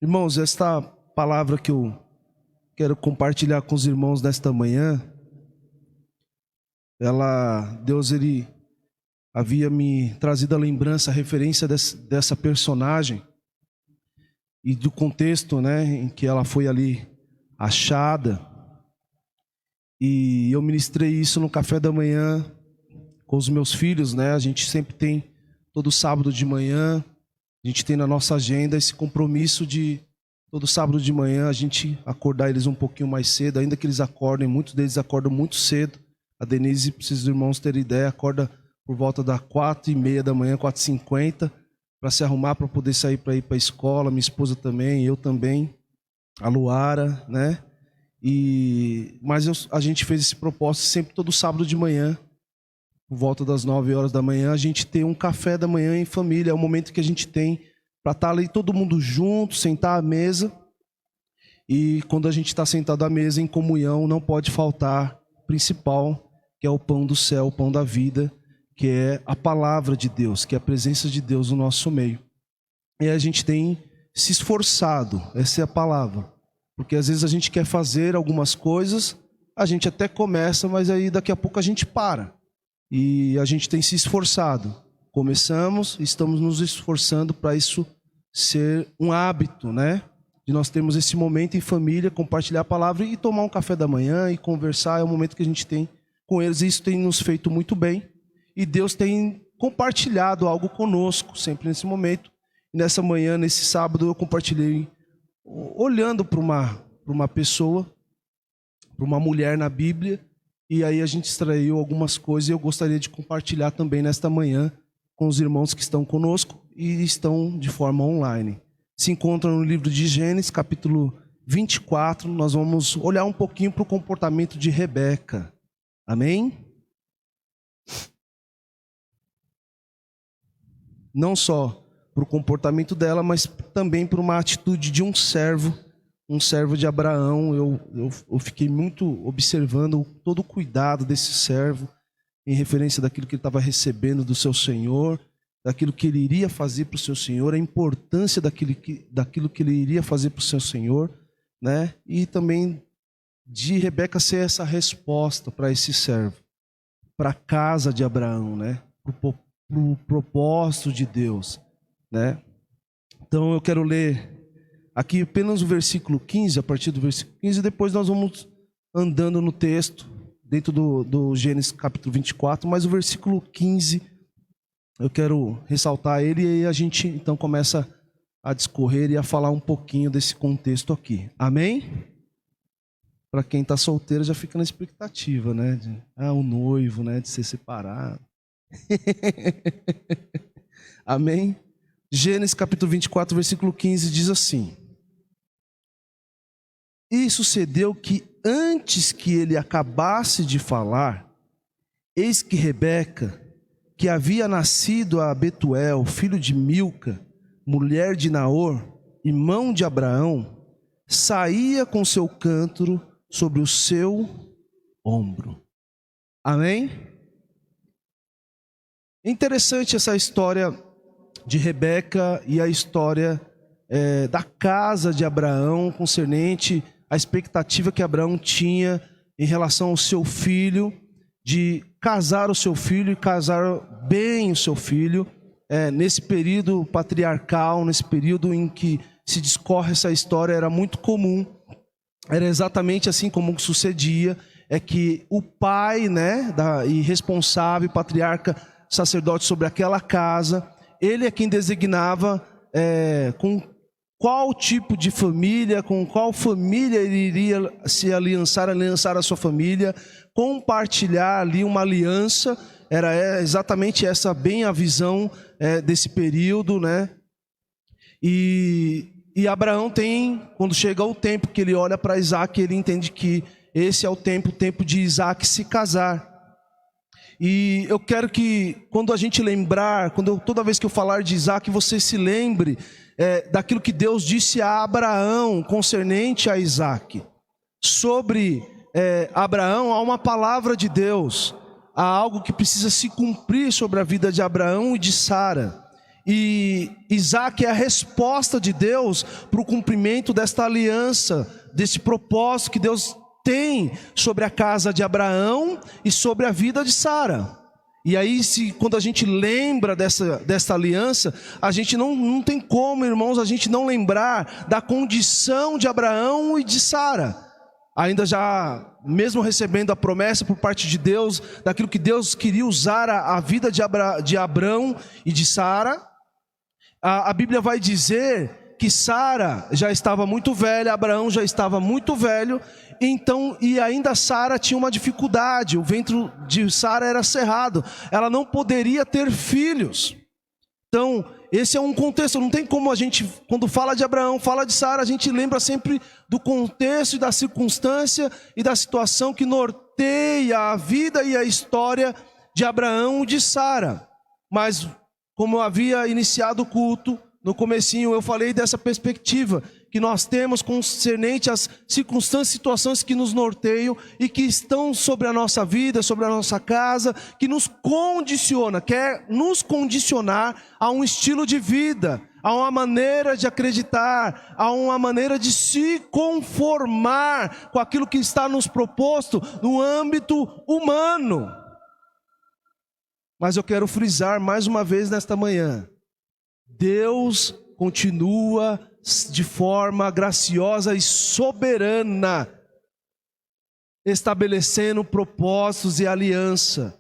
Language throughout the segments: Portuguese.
Irmãos, esta palavra que eu quero compartilhar com os irmãos nesta manhã, Deus ele havia me trazido a lembrança, a referência dessa personagem e do contexto, em que ela foi ali achada. E eu ministrei isso no café da manhã com os meus filhos, A gente sempre tem, todo sábado de manhã, a gente tem na nossa agenda esse compromisso de todo sábado de manhã a gente acordar eles um pouquinho mais cedo, ainda que eles acordem, muitos deles acordam muito cedo. A Denise, para os irmãos terem ideia, acorda por volta das 4h30 da manhã, 4h50, para se arrumar, para poder sair para ir para a escola. Minha esposa também, eu também, a Luara, Mas a gente fez esse propósito sempre todo sábado de manhã, por volta das 9h da manhã, a gente tem um café da manhã em família. É o momento que a gente tem para estar ali todo mundo junto, sentar à mesa. E quando a gente está sentado à mesa em comunhão, não pode faltar o principal, que é o pão do céu, o pão da vida, que é a palavra de Deus, que é a presença de Deus no nosso meio. E a gente tem se esforçado, essa é a palavra. Porque às vezes a gente quer fazer algumas coisas, a gente até começa, mas aí daqui a pouco a gente para. E a gente tem se esforçado. Começamos, estamos nos esforçando para isso ser um hábito, De nós termos esse momento em família, compartilhar a palavra e tomar um café da manhã e conversar. É o momento que a gente tem com eles, e isso tem nos feito muito bem. E Deus tem compartilhado algo conosco, sempre nesse momento. E nessa manhã, nesse sábado, eu compartilhei, olhando para uma pessoa, para uma mulher na Bíblia. E aí a gente extraiu algumas coisas e eu gostaria de compartilhar também nesta manhã com os irmãos que estão conosco e estão de forma online. Se encontra no livro de Gênesis, capítulo 24. Nós vamos olhar um pouquinho para o comportamento de Rebeca. Amém? Não só para o comportamento dela, mas também para uma atitude de um servo de Abraão. Eu fiquei muito observando todo o cuidado desse servo em referência daquilo que ele estava recebendo do seu Senhor, daquilo que ele iria fazer para o seu Senhor, a importância daquilo que ele iria fazer para o seu Senhor, E também de Rebeca ser essa resposta para esse servo, para a casa de Abraão, Para o propósito de Deus, Então eu quero ler aqui apenas o versículo 15, a partir do versículo 15, e depois nós vamos andando no texto, dentro do Gênesis capítulo 24, mas o versículo 15, eu quero ressaltar ele, e aí a gente então começa a discorrer e a falar um pouquinho desse contexto aqui. Amém? Para quem está solteiro já fica na expectativa, o noivo, de ser separado. Amém? Gênesis capítulo 24, versículo 15 diz assim: E sucedeu que antes que ele acabasse de falar, eis que Rebeca, que havia nascido a Betuel, filho de Milca, mulher de Naor, irmão de Abraão, saía com seu cântaro sobre o seu ombro. Amém? Interessante essa história de Rebeca e a história da casa de Abraão, concernente à expectativa que Abraão tinha em relação ao seu filho, de casar o seu filho e casar bem o seu filho, nesse período patriarcal, nesse período em que se discorre essa história, era muito comum, era exatamente assim como sucedia, é que o pai, e responsável, patriarca, sacerdote sobre aquela casa, ele é quem designava com qual tipo de família, com qual família ele iria se aliançar a sua família, compartilhar ali uma aliança. Era exatamente essa bem a visão desse período, E Abraão tem, quando chega o tempo que ele olha para Isaac, ele entende que esse é o tempo de Isaac se casar. E eu quero que, quando a gente lembrar, toda vez que eu falar de Isaac, você se lembre daquilo que Deus disse a Abraão concernente a Isaac. Sobre Abraão, há uma palavra de Deus, há algo que precisa se cumprir sobre a vida de Abraão e de Sara. E Isaac é a resposta de Deus para o cumprimento desta aliança, desse propósito que Deus tem sobre a casa de Abraão e sobre a vida de Sara. E aí, quando a gente lembra dessa aliança, a gente não tem como, irmãos, a gente não lembrar da condição de Abraão e de Sara. Ainda já, mesmo recebendo a promessa por parte de Deus, daquilo que Deus queria usar a vida de Abraão e de Sara, a Bíblia vai dizer que Sara já estava muito velha, Abraão já estava muito velho, então, e ainda Sara tinha uma dificuldade, o ventre de Sara era cerrado, ela não poderia ter filhos. Então, esse é um contexto, não tem como a gente, quando fala de Abraão, fala de Sara, a gente lembra sempre do contexto e da circunstância e da situação que norteia a vida e a história de Abraão e de Sara. Mas, como eu havia iniciado o culto, no comecinho eu falei dessa perspectiva que nós temos concernente às circunstâncias e situações que nos norteiam e que estão sobre a nossa vida, sobre a nossa casa, que nos condiciona, quer nos condicionar a um estilo de vida, a uma maneira de acreditar, a uma maneira de se conformar com aquilo que está nos proposto no âmbito humano. Mas eu quero frisar mais uma vez nesta manhã, Deus continua de forma graciosa e soberana, estabelecendo propósitos e aliança.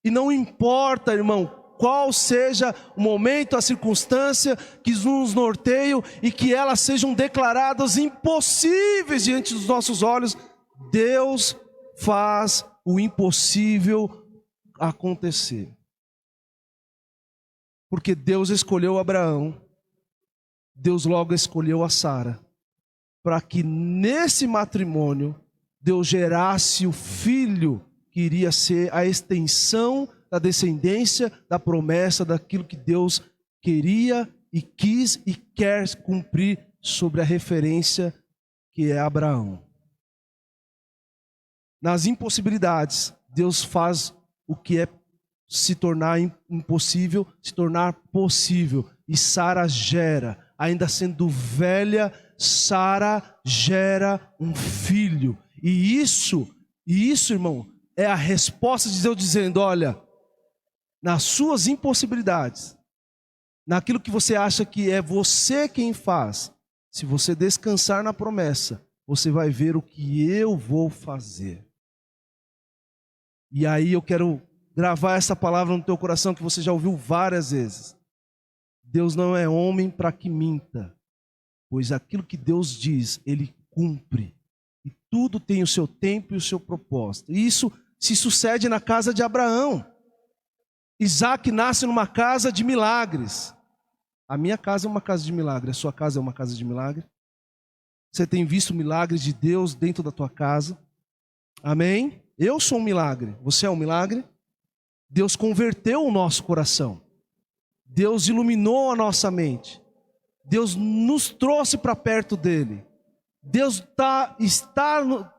E não importa, irmão, qual seja o momento, a circunstância que nos norteiam e que elas sejam declaradas impossíveis diante dos nossos olhos, Deus faz o impossível acontecer. Porque Deus escolheu Abraão, Deus logo escolheu a Sara, para que nesse matrimônio Deus gerasse o filho que iria ser a extensão da descendência, da promessa, daquilo que Deus queria e quis e quer cumprir sobre a referência que é Abraão. Nas impossibilidades, Deus faz o que é se tornar impossível, se tornar possível. E Sara gera, ainda sendo velha, Sara gera um filho. E isso, irmão, é a resposta de Deus dizendo, olha, nas suas impossibilidades, naquilo que você acha que é você quem faz, se você descansar na promessa, você vai ver o que eu vou fazer. E aí eu quero gravar essa palavra no teu coração que você já ouviu várias vezes. Deus não é homem para que minta, pois aquilo que Deus diz, Ele cumpre. E tudo tem o seu tempo e o seu propósito. E isso se sucede na casa de Abraão. Isaac nasce numa casa de milagres. A minha casa é uma casa de milagre, a sua casa é uma casa de milagre. Você tem visto milagres de Deus dentro da tua casa. Amém? Eu sou um milagre, você é um milagre. Deus converteu o nosso coração. Deus iluminou a nossa mente. Deus nos trouxe para perto dele. Deus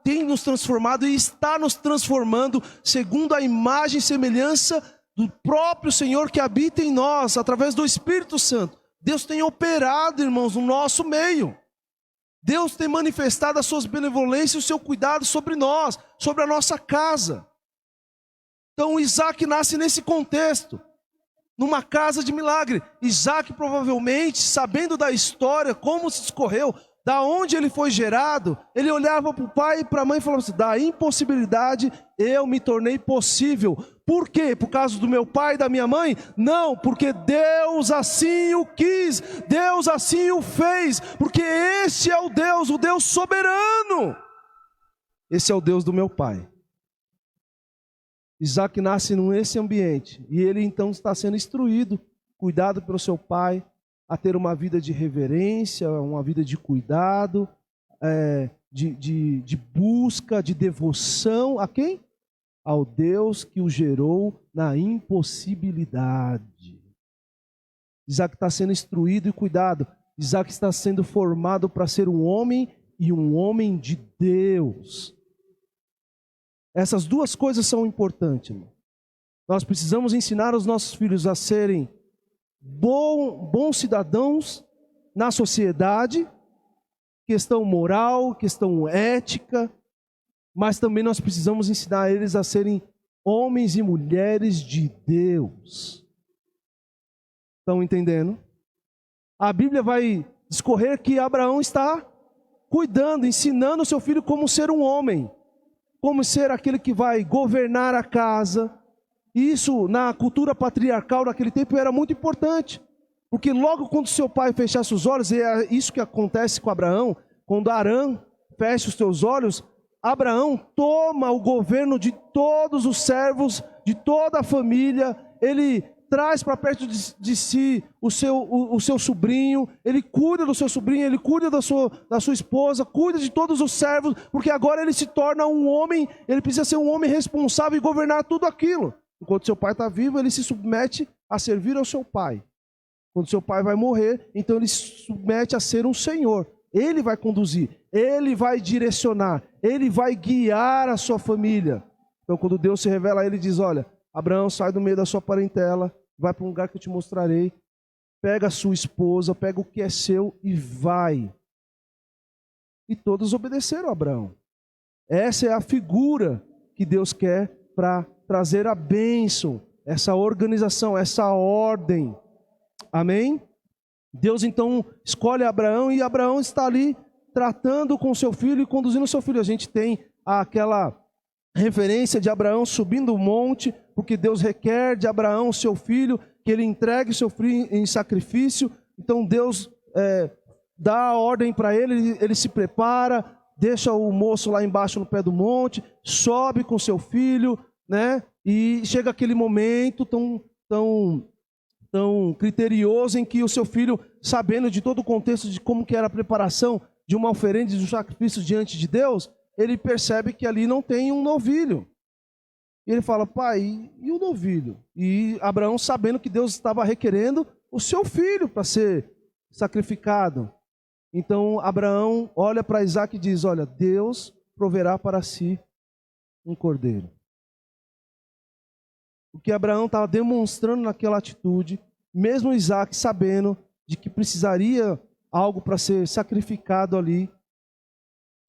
tem nos transformado e está nos transformando segundo a imagem e semelhança do próprio Senhor que habita em nós, através do Espírito Santo. Deus tem operado, irmãos, no nosso meio. Deus tem manifestado as suas benevolências e o seu cuidado sobre nós, sobre a nossa casa. Então Isaac nasce nesse contexto, numa casa de milagre. Isaac provavelmente, sabendo da história, como se discorreu, da onde ele foi gerado, ele olhava para o pai e para a mãe e falava assim, da impossibilidade eu me tornei possível. Por quê? Por causa do meu pai e da minha mãe? Não, porque Deus assim o quis, Deus assim o fez, porque esse é o Deus soberano. Esse é o Deus do meu pai. Isaac nasce nesse ambiente e ele então está sendo instruído, cuidado pelo seu pai, a ter uma vida de reverência, uma vida de cuidado, de busca, de devoção. A quem? Ao Deus que o gerou na impossibilidade. Isaac está sendo instruído e cuidado. Isaac está sendo formado para ser um homem e um homem de Deus. Essas duas coisas são importantes, irmão. Nós precisamos ensinar os nossos filhos a serem bons cidadãos na sociedade, questão moral, questão ética, mas também nós precisamos ensinar eles a serem homens e mulheres de Deus. Estão entendendo? A Bíblia vai discorrer que Abraão está cuidando, ensinando o seu filho como ser um homem, como ser aquele que vai governar a casa. E isso, na cultura patriarcal daquele tempo, era muito importante. Porque logo quando seu pai fechasse os olhos, e é isso que acontece com Abraão, quando Arã fecha os seus olhos, Abraão toma o governo de todos os servos, de toda a família, ele traz para perto de si o seu sobrinho, ele cuida do seu sobrinho, ele cuida da sua esposa, cuida de todos os servos, porque agora ele se torna um homem, ele precisa ser um homem responsável e governar tudo aquilo. Enquanto seu pai está vivo, ele se submete a servir ao seu pai. Quando seu pai vai morrer, então ele se submete a ser um senhor. Ele vai conduzir, ele vai direcionar, ele vai guiar a sua família. Então quando Deus se revela a ele, diz: olha, Abraão, sai do meio da sua parentela, vai para um lugar que eu te mostrarei, pega a sua esposa, pega o que é seu e vai. E todos obedeceram a Abraão. Essa é a figura que Deus quer para trazer a bênção, essa organização, essa ordem. Amém? Deus então escolhe Abraão e Abraão está ali tratando com seu filho e conduzindo seu filho. A gente tem aquela referência de Abraão subindo o monte, porque Deus requer de Abraão, seu filho, que ele entregue seu filho em sacrifício. Então Deus dá a ordem para ele, ele se prepara, deixa o moço lá embaixo no pé do monte, sobe com seu filho, né? E chega aquele momento tão criterioso em que o seu filho, sabendo de todo o contexto de como que era a preparação de uma oferenda, de um sacrifício diante de Deus, ele percebe que ali não tem um novilho. E ele fala: pai, e o novilho? E Abraão, sabendo que Deus estava requerendo o seu filho para ser sacrificado. Então Abraão olha para Isaac e diz: olha, Deus proverá para si um cordeiro. O que Abraão estava demonstrando naquela atitude, mesmo Isaac sabendo de que precisaria algo para ser sacrificado ali.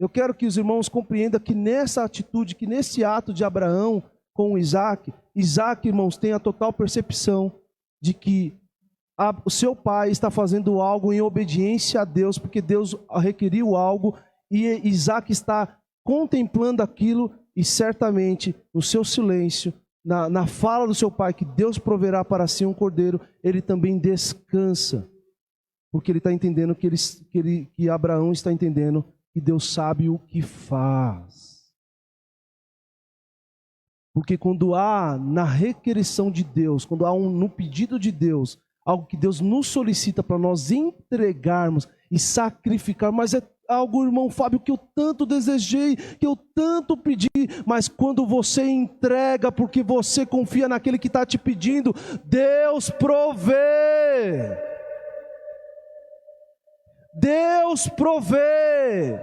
Eu quero que os irmãos compreendam que nessa atitude, que nesse ato de Abraão com Isaac, irmãos, tem a total percepção de que o seu pai está fazendo algo em obediência a Deus, porque Deus requeriu algo, e Isaac está contemplando aquilo, e certamente no seu silêncio, na fala do seu pai, que Deus proverá para si um cordeiro, ele também descansa, porque ele está entendendo que Abraão está entendendo que Deus sabe o que faz. Porque quando há na requerição de Deus, quando há no pedido de Deus, algo que Deus nos solicita para nós entregarmos e sacrificar, mas é algo, irmão Fábio, que eu tanto desejei, que eu tanto pedi, mas quando você entrega porque você confia naquele que está te pedindo, Deus provê. Deus provê.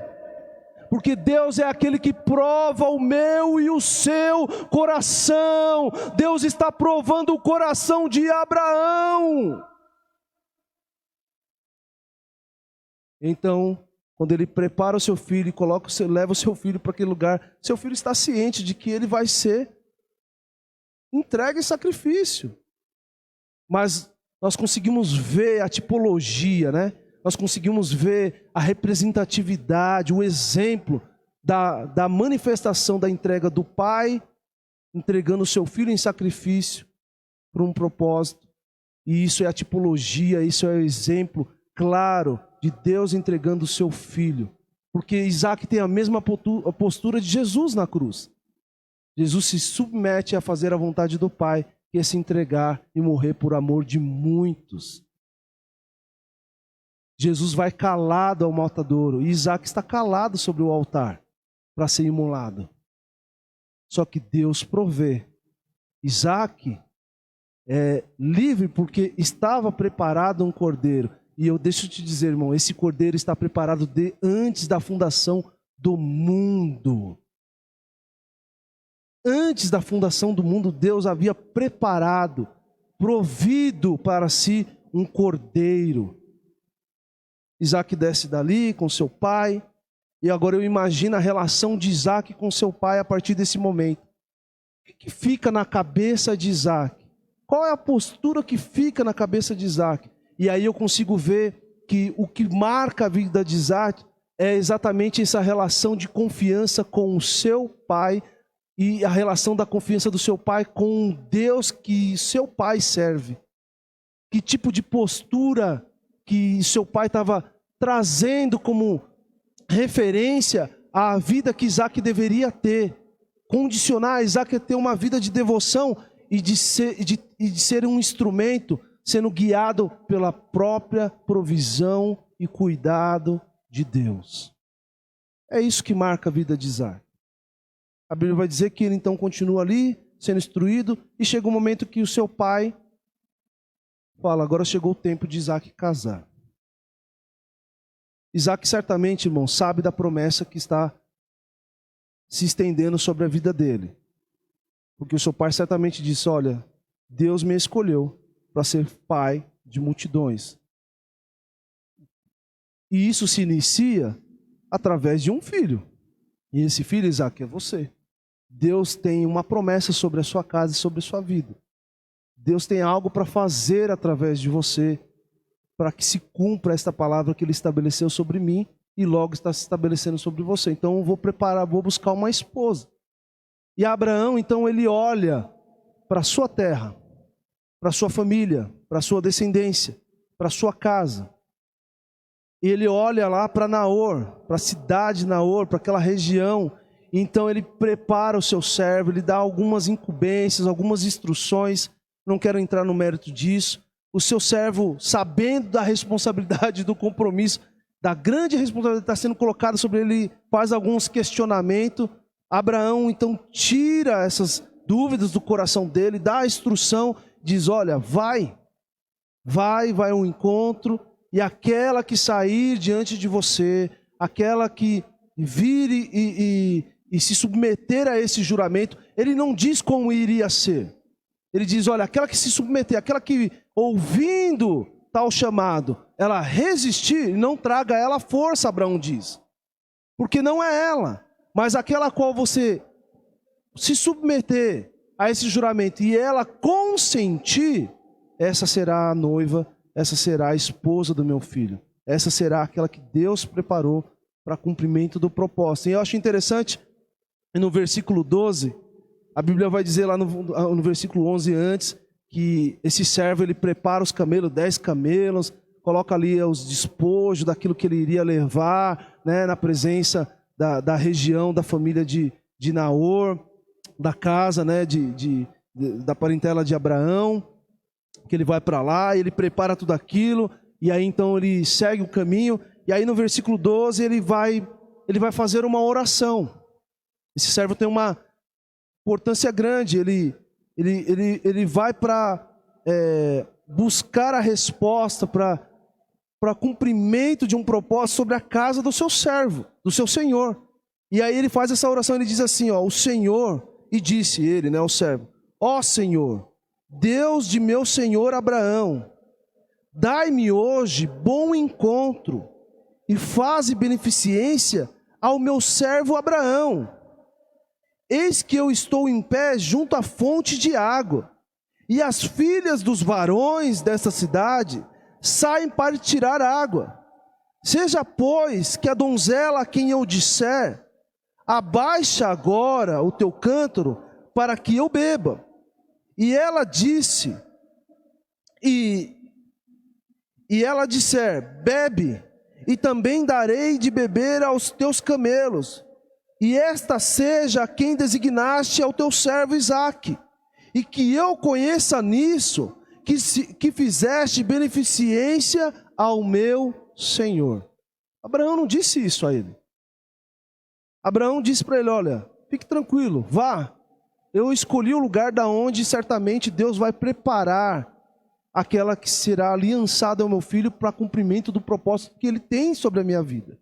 Porque Deus é aquele que prova o meu e o seu coração. Deus está provando o coração de Abraão. Então, quando ele prepara o seu filho e leva o seu filho para aquele lugar, seu filho está ciente de que ele vai ser entregue em sacrifício. Mas nós conseguimos ver a tipologia, né? Nós conseguimos ver a representatividade, o exemplo da manifestação da entrega do pai, entregando o seu filho em sacrifício por um propósito. E isso é a tipologia, isso é o exemplo claro de Deus entregando o seu filho. Porque Isaac tem a mesma postura de Jesus na cruz. Jesus se submete a fazer a vontade do Pai, que é se entregar e morrer por amor de muitos. Jesus vai calado ao matadouro, e Isaac está calado sobre o altar para ser imolado. Só que Deus provê. Isaac é livre porque estava preparado um cordeiro. E eu deixo te dizer, irmão, esse cordeiro está preparado antes da fundação do mundo. Antes da fundação do mundo, Deus havia preparado, provido para si um cordeiro. Isaac desce dali com seu pai, e agora eu imagino a relação de Isaac com seu pai a partir desse momento. O que fica na cabeça de Isaac? Qual é a postura que fica na cabeça de Isaac? E aí eu consigo ver que o que marca a vida de Isaac é exatamente essa relação de confiança com o seu pai e a relação da confiança do seu pai com o Deus que seu pai serve. Que tipo de postura que seu pai estava trazendo como referência à vida que Isaac deveria ter. Condicionar Isaac a ter uma vida de devoção e de ser um instrumento sendo guiado pela própria provisão e cuidado de Deus. É isso que marca a vida de Isaac. A Bíblia vai dizer que ele então continua ali, sendo instruído, e chega um momento que o seu pai fala, agora chegou o tempo de Isaac casar. Isaac certamente, irmão, sabe da promessa que está se estendendo sobre a vida dele. Porque o seu pai certamente disse, olha, Deus me escolheu para ser pai de multidões. E isso se inicia através de um filho. E esse filho, Isaac, é você. Deus tem uma promessa sobre a sua casa e sobre a sua vida. Deus tem algo para fazer através de você, para que se cumpra esta palavra que Ele estabeleceu sobre mim e logo está se estabelecendo sobre você. Então eu vou buscar uma esposa. E Abraão, então, ele olha para a sua terra, para a sua família, para a sua descendência, para a sua casa. E ele olha lá para Naor, para a cidade de Naor, para aquela região. E então ele prepara o seu servo, ele dá algumas incumbências, algumas instruções. Não quero entrar no mérito disso. O seu servo, sabendo da responsabilidade, do compromisso, da grande responsabilidade que está sendo colocada sobre ele, faz alguns questionamentos. Abraão então tira essas dúvidas do coração dele, dá a instrução, diz, olha, vai ao encontro, e aquela que sair diante de você, aquela que vir e se submeter a esse juramento, ele não diz como iria ser. Ele diz, olha, aquela que se submeter, aquela que ouvindo tal chamado, ela resistir, não traga ela força, Abraão diz. Porque não é ela, mas aquela a qual você se submeter a esse juramento e ela consentir, essa será a noiva, essa será a esposa do meu filho. Essa será aquela que Deus preparou para cumprimento do propósito. E eu acho interessante, no versículo 12, a Bíblia vai dizer lá no versículo 11 antes, que esse servo ele prepara os camelos, 10 camelos, coloca ali os despojos daquilo que ele iria levar, né, na presença da região, da família de Naor, da casa, né, da parentela de Abraão, que ele vai para lá, ele prepara tudo aquilo, e aí então ele segue o caminho, e aí no versículo 12 ele vai fazer uma oração. Esse servo tem uma importância grande, ele vai para buscar a resposta para cumprimento de um propósito sobre a casa do seu servo, do seu senhor. E aí ele faz essa oração, ele diz assim, ó, o Senhor, e disse ele, né, o servo, ó Senhor, Deus de meu senhor Abraão, dai-me hoje bom encontro e faze beneficência ao meu servo Abraão. Eis que eu estou em pé junto à fonte de água, e as filhas dos varões desta cidade saem para tirar água. Seja, pois, que a donzela a quem eu disser, abaixa agora o teu cântaro para que eu beba. E ela disse, e ela disser, bebe, e também darei de beber aos teus camelos. E esta seja a quem designaste ao teu servo Isaque, e que eu conheça nisso, que fizeste beneficência ao meu Senhor. Abraão não disse isso a ele. Abraão disse para ele, olha, fique tranquilo, vá. Eu escolhi o lugar da onde certamente Deus vai preparar aquela que será aliançada ao meu filho para cumprimento do propósito que ele tem sobre a minha vida.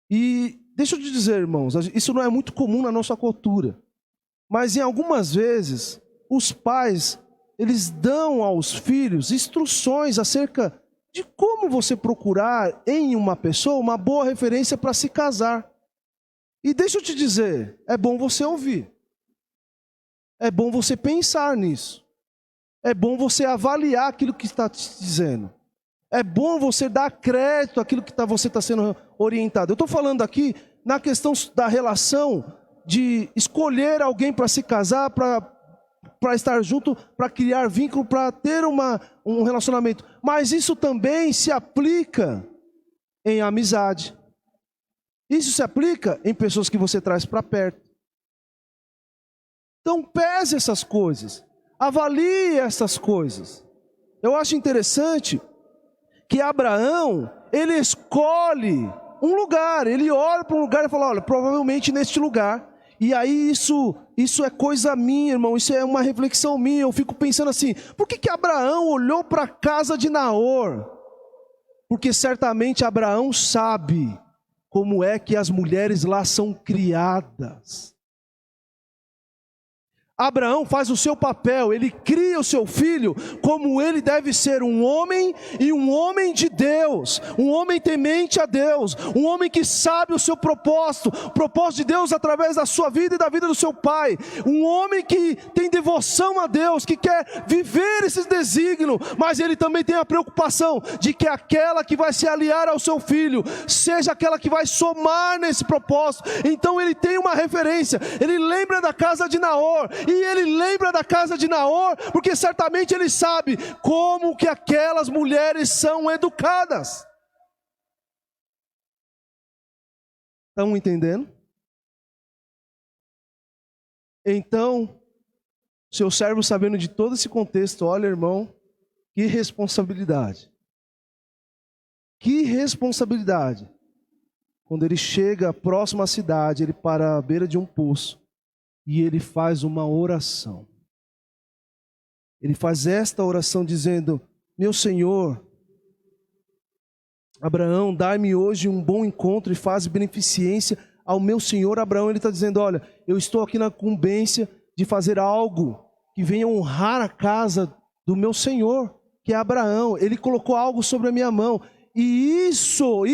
E deixa eu te dizer, irmãos, isso não é muito comum na nossa cultura. Mas em algumas vezes, os pais eles dão aos filhos instruções acerca de como você procurar em uma pessoa uma boa referência para se casar. E deixa eu te dizer, é bom você ouvir. É bom você pensar nisso. É bom você avaliar aquilo que está te dizendo. É bom você dar crédito àquilo que você está sendo orientado. Eu estou falando aqui na questão da relação de escolher alguém para se casar, para estar junto, para criar vínculo, para ter um relacionamento. Mas isso também se aplica em amizade. Isso se aplica em pessoas que você traz para perto. Então pese essas coisas. Avalie essas coisas. Eu acho interessante que Abraão, ele escolhe um lugar. Ele olha para um lugar e fala, olha, provavelmente neste lugar. E aí isso é coisa minha, irmão, isso é uma reflexão minha. Eu fico pensando assim, por que Abraão olhou para a casa de Naor? Porque certamente Abraão sabe como é que as mulheres lá são criadas. Abraão faz o seu papel, ele cria o seu filho como ele deve ser um homem e um homem de Deus, um homem temente a Deus, um homem que sabe o seu propósito, o propósito de Deus através da sua vida e da vida do seu pai, um homem que tem devoção a Deus, que quer viver esses desígnios, mas ele também tem a preocupação de que aquela que vai se aliar ao seu filho, seja aquela que vai somar nesse propósito. Então ele tem uma referência, ele lembra da casa de Naor, e ele lembra da casa de Naor, porque certamente ele sabe como que aquelas mulheres são educadas. Estão entendendo? Então, seu servo, sabendo de todo esse contexto, olha, irmão, que responsabilidade. Que responsabilidade. Quando ele chega próximo à cidade, ele para à beira de um poço. E ele faz uma oração. Ele faz esta oração dizendo, meu Senhor, Abraão, dai-me hoje um bom encontro e faz beneficência ao meu Senhor Abraão. Ele está dizendo, olha, eu estou aqui na incumbência de fazer algo que venha honrar a casa do meu Senhor, que é Abraão. Ele colocou algo sobre a minha mão. E isso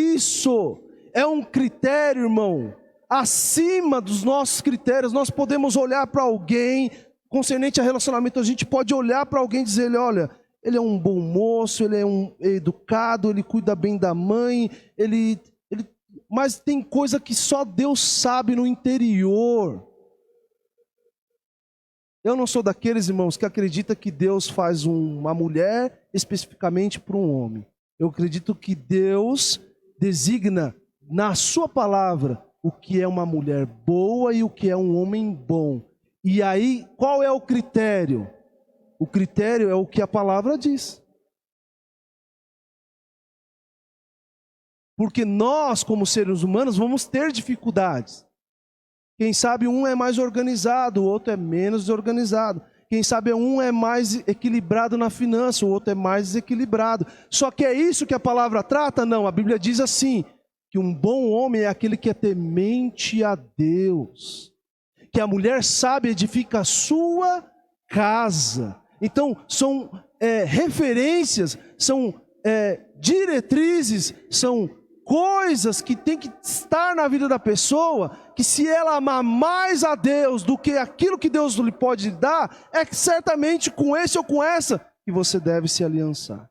é um critério, irmão, acima dos nossos critérios. Nós podemos olhar para alguém, concernente a relacionamento, a gente pode olhar para alguém e dizer, olha, ele é um bom moço, ele é educado, ele cuida bem da mãe, mas tem coisa que só Deus sabe no interior. Eu não sou daqueles, irmãos, que acredita que Deus faz uma mulher especificamente para um homem. Eu acredito que Deus designa na sua palavra o que é uma mulher boa e o que é um homem bom. E aí, qual é o critério? O critério é o que a palavra diz. Porque nós, como seres humanos, vamos ter dificuldades. Quem sabe um é mais organizado, o outro é menos organizado. Quem sabe um é mais equilibrado na finança, o outro é mais desequilibrado. Só que é isso que a palavra trata? Não, a Bíblia diz assim, que um bom homem é aquele que é temente a Deus, que a mulher sábia edifica a sua casa. Então, são referências, são diretrizes, são coisas que tem que estar na vida da pessoa, que se ela amar mais a Deus do que aquilo que Deus lhe pode dar, é certamente com esse ou com essa que você deve se aliançar.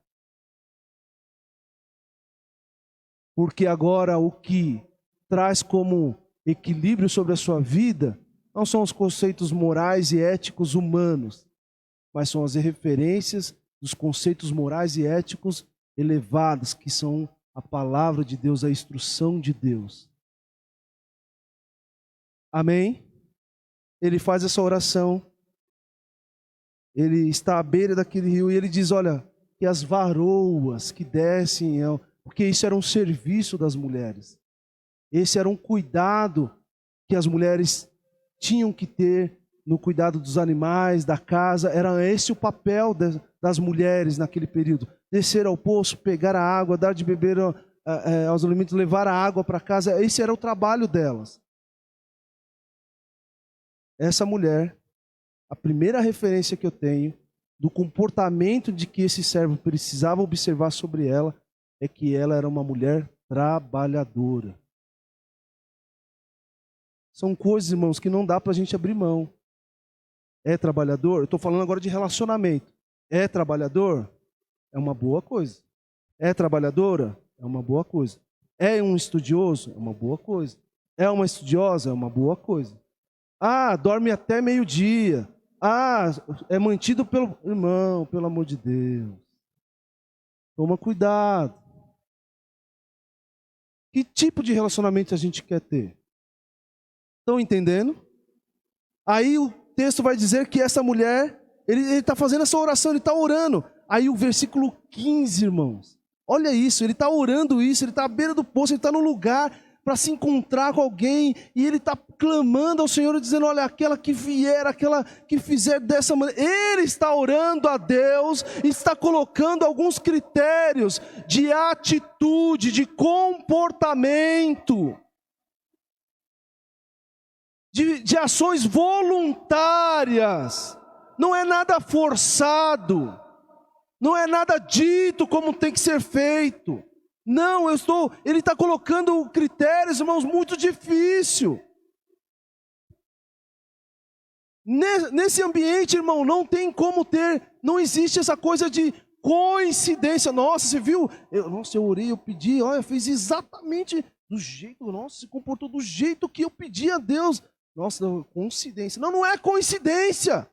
Porque agora o que traz como equilíbrio sobre a sua vida não são os conceitos morais e éticos humanos, mas são as referências dos conceitos morais e éticos elevados, que são a palavra de Deus, a instrução de Deus. Amém? Ele faz essa oração, ele está à beira daquele rio e ele diz, olha, que as varoas que descem, porque isso era um serviço das mulheres. Esse era um cuidado que as mulheres tinham que ter no cuidado dos animais, da casa. Era esse o papel das mulheres naquele período. Descer ao poço, pegar a água, dar de beber aos alimentos, levar a água para casa. Esse era o trabalho delas. Essa mulher, a primeira referência que eu tenho do comportamento de que esse servo precisava observar sobre ela, é que ela era uma mulher trabalhadora. São coisas, irmãos, que não dá para a gente abrir mão. É trabalhador? Eu estou falando agora de relacionamento. É trabalhador? É uma boa coisa. É trabalhadora? É uma boa coisa. É um estudioso? É uma boa coisa. É uma estudiosa? É uma boa coisa. Ah, dorme até meio-dia. Ah, é mantido pelo... Irmão, pelo amor de Deus. Toma cuidado. Que tipo de relacionamento a gente quer ter? Estão entendendo? Aí o texto vai dizer que essa mulher, ele está fazendo essa oração, ele está orando. Aí o versículo 15, irmãos. Olha isso, ele está orando isso, ele está à beira do poço, ele está no lugar para se encontrar com alguém, e ele está clamando ao Senhor, dizendo, olha, aquela que vier, aquela que fizer dessa maneira. Ele está orando a Deus, está colocando alguns critérios de atitude, de comportamento, de ações voluntárias. Não é nada forçado, não é nada dito como tem que ser feito. Não, ele está colocando critérios, irmãos, muito difícil. Nesse ambiente, irmão, não tem como não existe essa coisa de coincidência. Nossa, você viu? Eu orei, eu pedi, olha, fez exatamente do jeito, nossa, se comportou do jeito que eu pedi a Deus. Nossa, coincidência. Não, não é coincidência.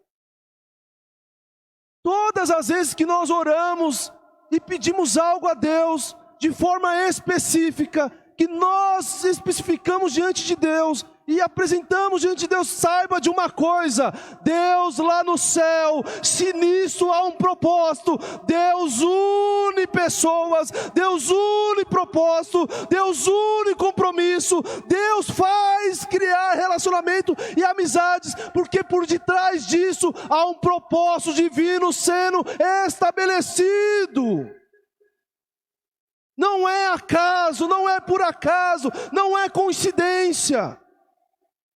Todas as vezes que nós oramos e pedimos algo a Deus, de forma específica, que nós especificamos diante de Deus e apresentamos diante de Deus, saiba de uma coisa: Deus lá no céu, se nisso há um propósito, Deus une pessoas, Deus une propósito, Deus une compromisso, Deus faz criar relacionamento e amizades, porque por detrás disso há um propósito divino sendo estabelecido. Não é acaso, não é por acaso, não é coincidência.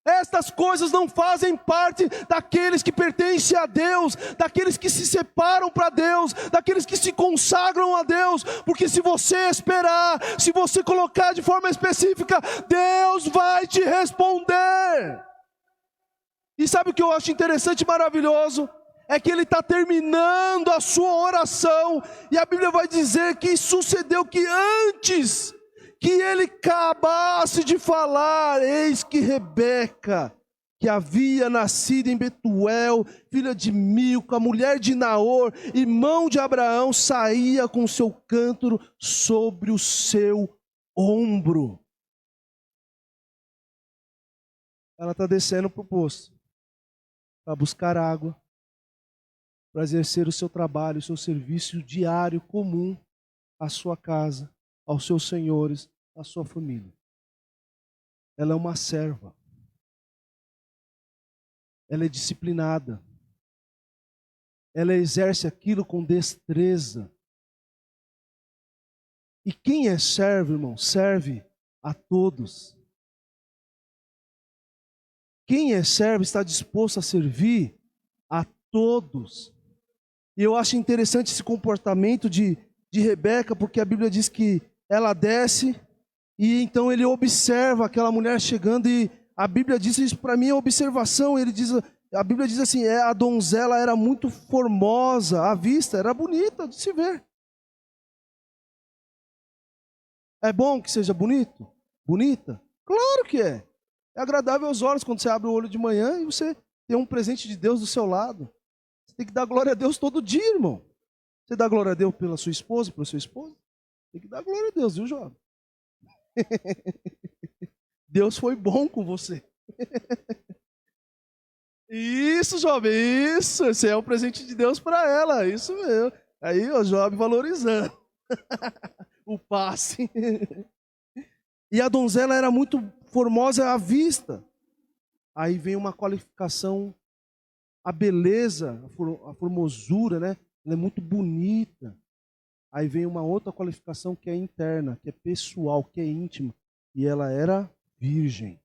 Estas coisas não fazem parte daqueles que pertencem a Deus, daqueles que se separam para Deus, daqueles que se consagram a Deus, porque se você esperar, se você colocar de forma específica, Deus vai te responder. E sabe o que eu acho interessante e maravilhoso? É que ele está terminando a sua oração, e a Bíblia vai dizer que sucedeu que antes que ele acabasse de falar, eis que Rebeca, que havia nascido em Betuel, filha de Milca, mulher de Naor, irmão de Abraão, saía com seu cântaro sobre o seu ombro. Ela está descendo para o poço, para buscar água, para exercer o seu trabalho, o seu serviço diário comum à sua casa, aos seus senhores, à sua família. Ela é uma serva. Ela é disciplinada. Ela exerce aquilo com destreza. E quem é servo, irmão, serve a todos. Quem é servo está disposto a servir a todos. E eu acho interessante esse comportamento de Rebeca, porque a Bíblia diz que ela desce e então ele observa aquela mulher chegando, e a Bíblia diz isso, para mim é observação. A Bíblia diz assim, a donzela era muito formosa, à vista, era bonita de se ver. É bom que seja bonito? Bonita? Claro que é. É agradável aos olhos quando você abre o olho de manhã e você tem um presente de Deus do seu lado. Você tem que dar glória a Deus todo dia, irmão. Você dá glória a Deus pela sua esposa, pelo seu esposo? Tem que dar glória a Deus, viu, jovem? Deus foi bom com você. Isso, jovem, isso. Esse é o presente de Deus para ela, isso mesmo. Aí, o jovem valorizando o passe. E a donzela era muito formosa à vista. Aí vem uma qualificação, a beleza, a formosura, né? Ela é muito bonita. Aí vem uma outra qualificação que é interna, que é pessoal, que é íntima. E ela era virgem,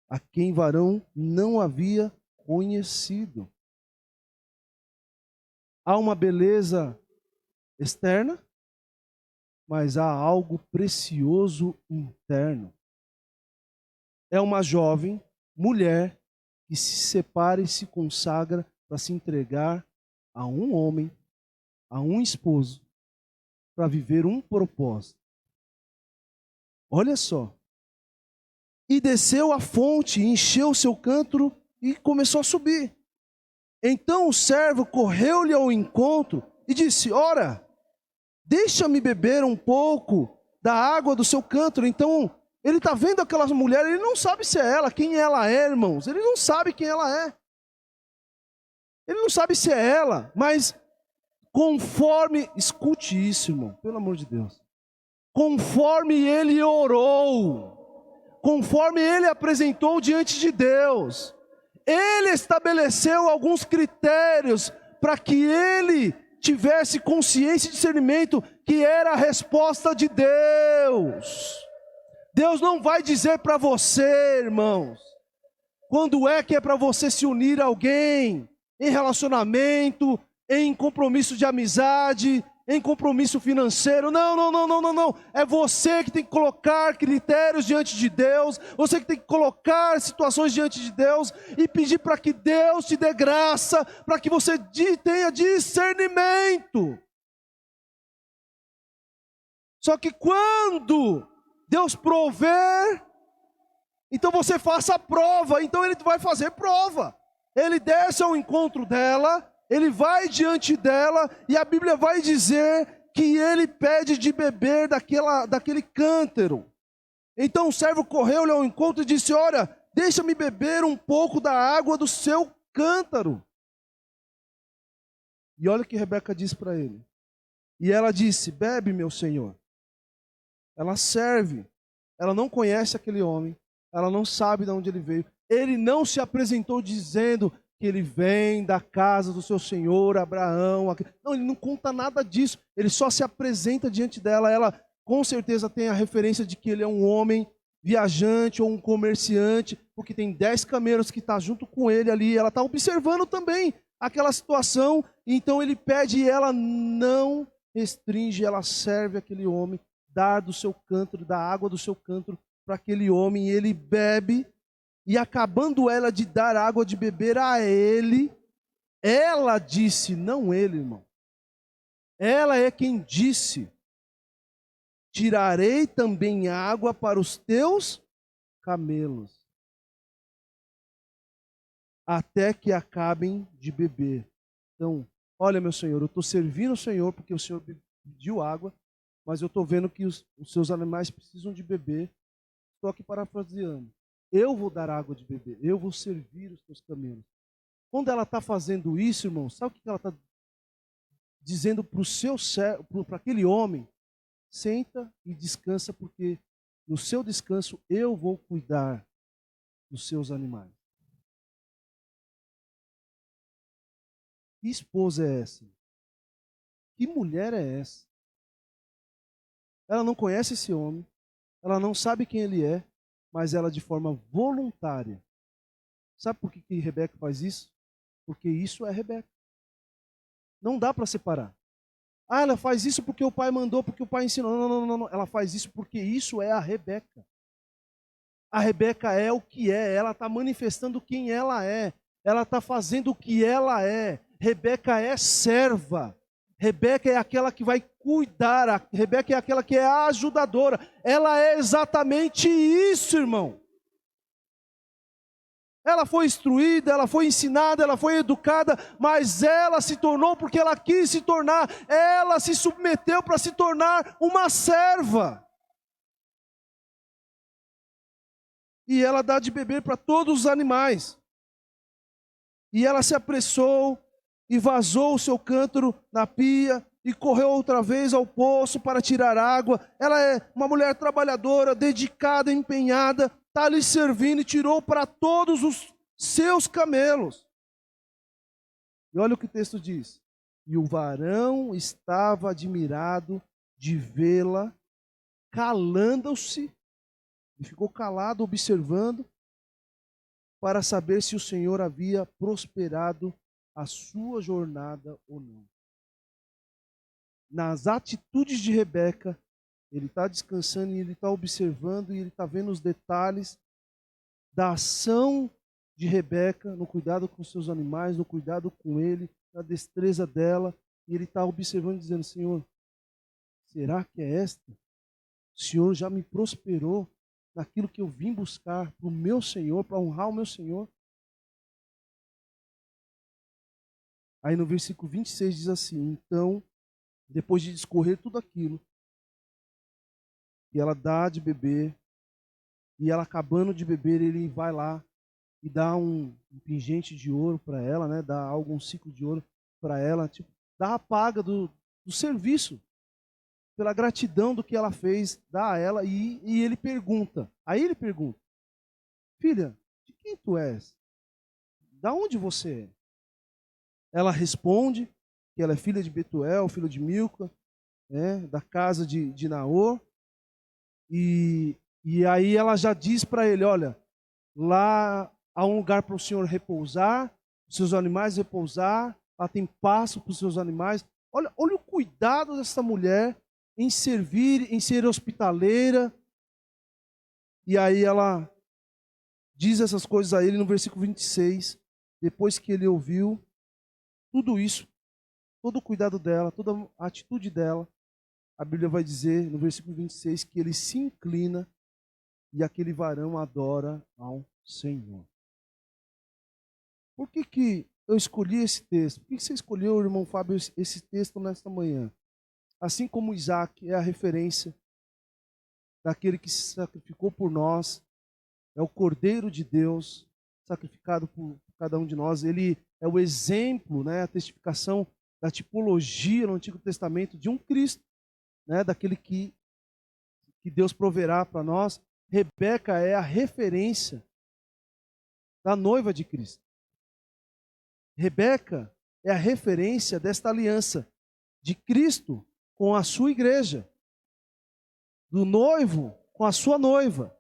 a quem varão não havia conhecido. Há uma beleza externa, mas há algo precioso interno. É uma jovem mulher que se separa e se consagra para se entregar a um homem, a um esposo, para viver um propósito. Olha só. E desceu à fonte, encheu o seu cântaro e começou a subir. Então o servo correu-lhe ao encontro e disse: ora, deixa-me beber um pouco da água do seu cântaro. Então ele está vendo aquela mulher, ele não sabe se é ela, quem ela é, irmãos. Ele não sabe quem ela é. Ele não sabe se é ela, mas conforme, escute isso, irmão, pelo amor de Deus. Conforme ele orou, conforme ele apresentou diante de Deus, ele estabeleceu alguns critérios para que ele tivesse consciência e discernimento que era a resposta de Deus. Deus não vai dizer para você, irmãos, quando é que é para você se unir a alguém, em relacionamento, em compromisso de amizade, em compromisso financeiro. Não. É você que tem que colocar critérios diante de Deus, você que tem que colocar situações diante de Deus e pedir para que Deus te dê graça, para que você tenha discernimento. Só que quando Deus prover, então você faça a prova, então ele vai fazer prova. Ele desce ao encontro dela, ele vai diante dela, e a Bíblia vai dizer que ele pede de beber daquele cântaro. Então o servo correu-lhe ao encontro e disse: ora, deixa-me beber um pouco da água do seu cântaro. E olha o que Rebeca disse para ele. E ela disse: bebe, meu senhor. Ela serve, ela não conhece aquele homem, ela não sabe de onde ele veio. Ele não se apresentou dizendo que ele vem da casa do seu senhor Abraão. Não, ele não conta nada disso. Ele só se apresenta diante dela. Ela com certeza tem a referência de que ele é um homem viajante ou um comerciante, porque tem 10 camelos que estão junto com ele ali. Ela está observando também aquela situação. Então ele pede e ela não restringe, ela serve aquele homem, dá do seu cântaro, da água do seu cântaro para aquele homem, e ele bebe. E acabando ela de dar água de beber a ele, ela disse, não ele, irmão. Ela é quem disse: tirarei também água para os teus camelos, até que acabem de beber. Então, olha, meu senhor, eu estou servindo o senhor porque o senhor pediu água, mas eu estou vendo que os seus animais precisam de beber. Estou aqui parafraseando. Eu vou dar água de beber, eu vou servir os teus camelos. Quando ela está fazendo isso, irmão, sabe o que ela está dizendo para aquele homem? Senta e descansa, porque no seu descanso eu vou cuidar dos seus animais. Que esposa é essa? Que mulher é essa? Ela não conhece esse homem, ela não sabe quem ele é, mas ela de forma voluntária. Sabe por que Rebeca faz isso? Porque isso é Rebeca. Não dá para separar. Ah, ela faz isso porque o pai mandou, porque o pai ensinou. Não. Ela faz isso porque isso é a Rebeca. A Rebeca é o que é, ela está manifestando quem ela é. Ela está fazendo o que ela é. Rebeca é serva. Rebeca é aquela que vai cuidar. A Rebeca é aquela que é a ajudadora. Ela é exatamente isso, irmão. Ela foi instruída, ela foi ensinada, ela foi educada, mas ela se tornou porque ela quis se tornar. Ela se submeteu para se tornar uma serva. E ela dá de beber para todos os animais. E ela se apressou e vazou o seu cântaro na pia e correu outra vez ao poço para tirar água. Ela é uma mulher trabalhadora, dedicada, empenhada, está ali servindo e tirou para todos os seus camelos. E olha o que o texto diz. E o varão estava admirado de vê-la, calando-se, e ficou calado, observando, para saber se o Senhor havia prosperado a sua jornada ou não. nas atitudes de Rebeca, ele está descansando e ele está observando e ele está vendo os detalhes da ação de Rebeca no cuidado com seus animais, no cuidado com ele, na destreza dela. E ele está observando e dizendo: Senhor, será que é esta? O Senhor já me prosperou naquilo que eu vim buscar para o meu Senhor, para honrar o meu Senhor. Aí no versículo 26 diz assim: então, depois de discorrer tudo aquilo, e ela dá de beber, e ela acabando de beber, ele vai lá e dá um pingente de ouro para ela, né? Dá algum ciclo de ouro para ela, tipo, dá a paga do serviço, pela gratidão do que ela fez, dá a ela, e ele pergunta, aí ele pergunta: filha, de quem tu és? Da onde você é? Ela responde que ela é filha de Betuel, filho de Milca, né, da casa de Naor, e aí ela já diz para ele: olha, lá há um lugar para o senhor repousar, os seus animais repousar, lá tem pasto para os seus animais. Olha o cuidado dessa mulher em servir, em ser hospitaleira. E aí ela diz essas coisas a ele no versículo 26, depois que ele ouviu tudo isso, todo o cuidado dela, toda a atitude dela, a Bíblia vai dizer no versículo 26 que ele se inclina e aquele varão adora ao Senhor. Por que eu escolhi esse texto? Por que você escolheu, irmão Fábio, esse texto nesta manhã? Assim como Isaac é a referência daquele que se sacrificou por nós, é o Cordeiro de Deus, sacrificado por cada um de nós. Ele é o exemplo, né, a testificação da tipologia no Antigo Testamento de um Cristo, né, daquele que Deus proverá para nós. Rebeca é a referência da noiva de Cristo. Rebeca é a referência desta aliança de Cristo com a sua igreja, do noivo com a sua noiva.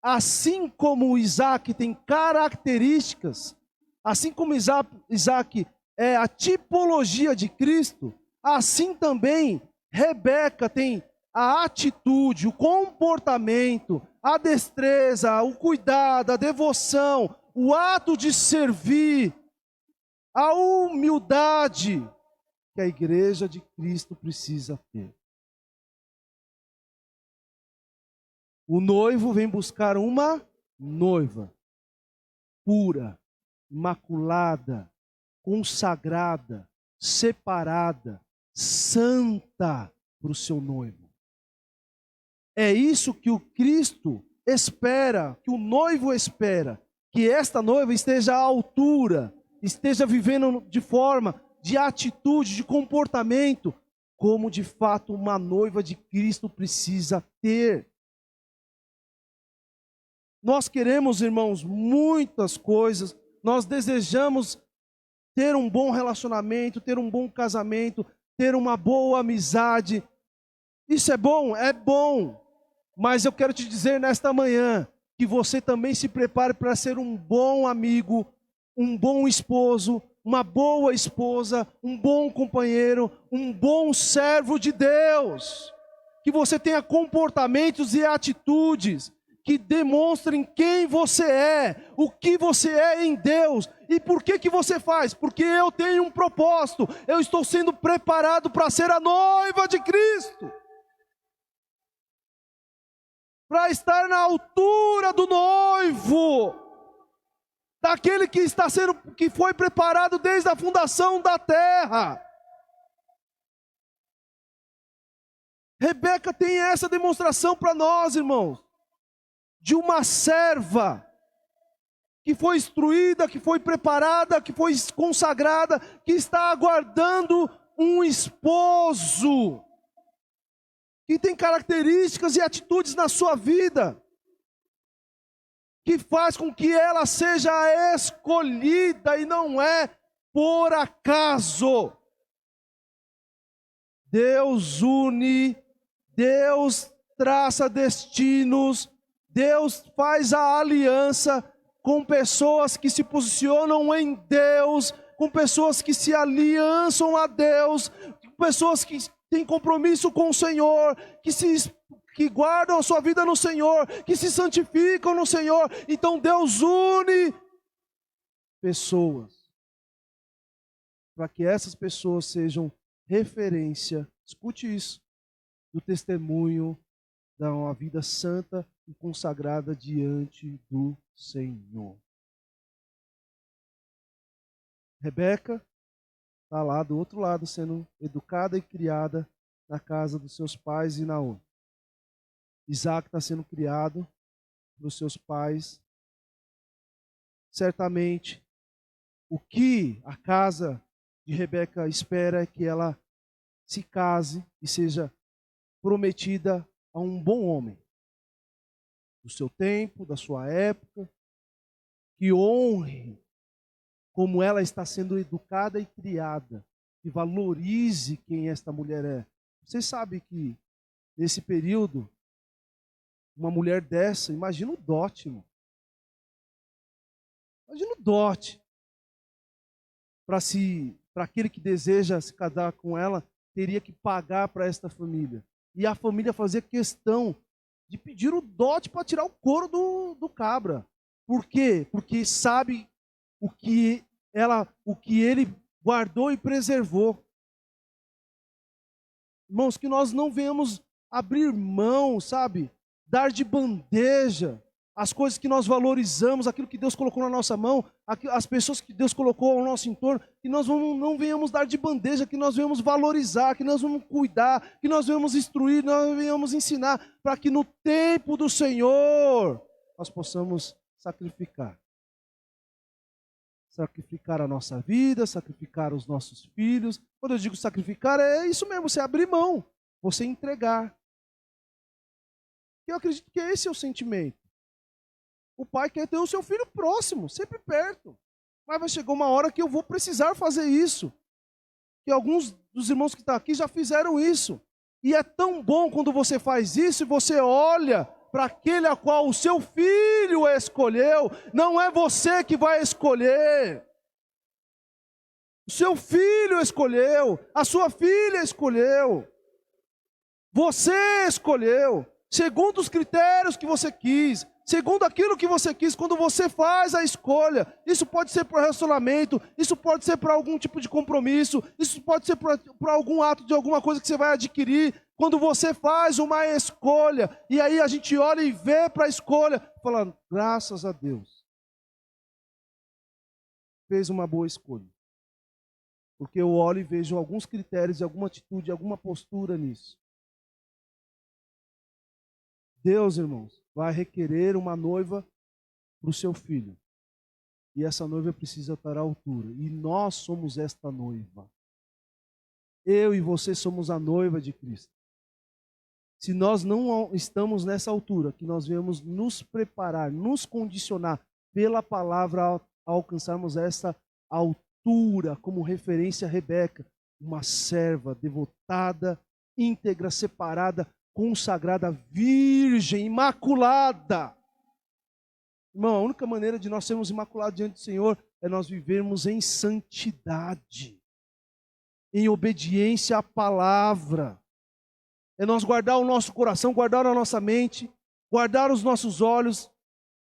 Assim como Isaac tem características, assim como Isaac é a tipologia de Cristo, assim também Rebeca tem a atitude, o comportamento, a destreza, o cuidado, a devoção, o ato de servir, a humildade que a igreja de Cristo precisa ter. O noivo vem buscar uma noiva pura, imaculada, consagrada, separada, santa para o seu noivo. É isso que o Cristo espera, que o noivo espera, que esta noiva esteja à altura, esteja vivendo de forma, de atitude, de comportamento, como de fato uma noiva de Cristo precisa ter. Nós queremos, irmãos, muitas coisas, nós desejamos ter um bom relacionamento, ter um bom casamento, ter uma boa amizade. Isso é bom? É bom. Mas eu quero te dizer nesta manhã que você também se prepare para ser um bom amigo, um bom esposo, uma boa esposa, um bom companheiro, um bom servo de Deus. Que você tenha comportamentos e atitudes que demonstrem quem você é, o que você é em Deus. E por que você faz? Porque eu tenho um propósito, eu estou sendo preparado para ser a noiva de Cristo. Para estar na altura do noivo, daquele que foi preparado desde a fundação da terra. Rebeca tem essa demonstração para nós, irmãos, de uma serva que foi instruída, que foi preparada, que foi consagrada, que está aguardando um esposo, que tem características e atitudes na sua vida, que faz com que ela seja escolhida e não é por acaso. Deus une, Deus traça destinos, Deus faz a aliança com pessoas que se posicionam em Deus, com pessoas que se aliançam a Deus, pessoas que têm compromisso com o Senhor, que guardam a sua vida no Senhor, que se santificam no Senhor. Então Deus une pessoas, para que essas pessoas sejam referência, escute isso, do testemunho de uma vida santa e consagrada diante do Senhor. Rebeca está lá do outro lado, sendo educada e criada na casa dos seus pais e Naor. Isaac está sendo criado pelos seus pais. Certamente, o que a casa de Rebeca espera é que ela se case e seja prometida a um bom homem, do seu tempo, da sua época, que honre como ela está sendo educada e criada, que valorize quem esta mulher é. Você sabe que, nesse período, uma mulher dessa, imagina o dote, irmão. Imagina o dote. Para aquele que deseja se casar com ela, teria que pagar para esta família. E a família fazia questão de pedir o dote para tirar o couro do cabra. Por quê? Porque sabe o que ele guardou e preservou. Irmãos, que nós não venhamos abrir mão, sabe? Dar de bandeja as coisas que nós valorizamos, aquilo que Deus colocou na nossa mão, as pessoas que Deus colocou ao nosso entorno, que nós não venhamos dar de bandeja, que nós venhamos valorizar, que nós vamos cuidar, que nós venhamos instruir, que nós venhamos ensinar, para que no tempo do Senhor nós possamos sacrificar. Sacrificar a nossa vida, sacrificar os nossos filhos. Quando eu digo sacrificar, é isso mesmo, você abrir mão, você entregar. Eu acredito que esse é o sentimento. O pai quer ter o seu filho próximo, sempre perto. Mas vai chegar uma hora que eu vou precisar fazer isso. Que alguns dos irmãos que estão aqui já fizeram isso. E é tão bom quando você faz isso e você olha para aquele a qual o seu filho escolheu. Não é você que vai escolher. O seu filho escolheu. A sua filha escolheu. Você escolheu. Segundo os critérios que você quis. Segundo aquilo que você quis, quando você faz a escolha, isso pode ser para relacionamento, isso pode ser para algum tipo de compromisso, isso pode ser para algum ato de alguma coisa que você vai adquirir. Quando você faz uma escolha, e aí a gente olha e vê para a escolha, falando, graças a Deus, fez uma boa escolha. Porque eu olho e vejo alguns critérios, alguma atitude, alguma postura nisso. Deus, irmãos, vai requerer uma noiva para o seu filho. E essa noiva precisa estar à altura. E nós somos esta noiva. Eu e você somos a noiva de Cristo. Se nós não estamos nessa altura, que nós viemos nos preparar, nos condicionar pela palavra a alcançarmos essa altura, como referência a Rebeca, uma serva devotada, íntegra, separada, consagrada, virgem, imaculada. Irmão, a única maneira de nós sermos imaculados diante do Senhor é nós vivermos em santidade, em obediência à palavra. É nós guardar o nosso coração, guardar a nossa mente, guardar os nossos olhos,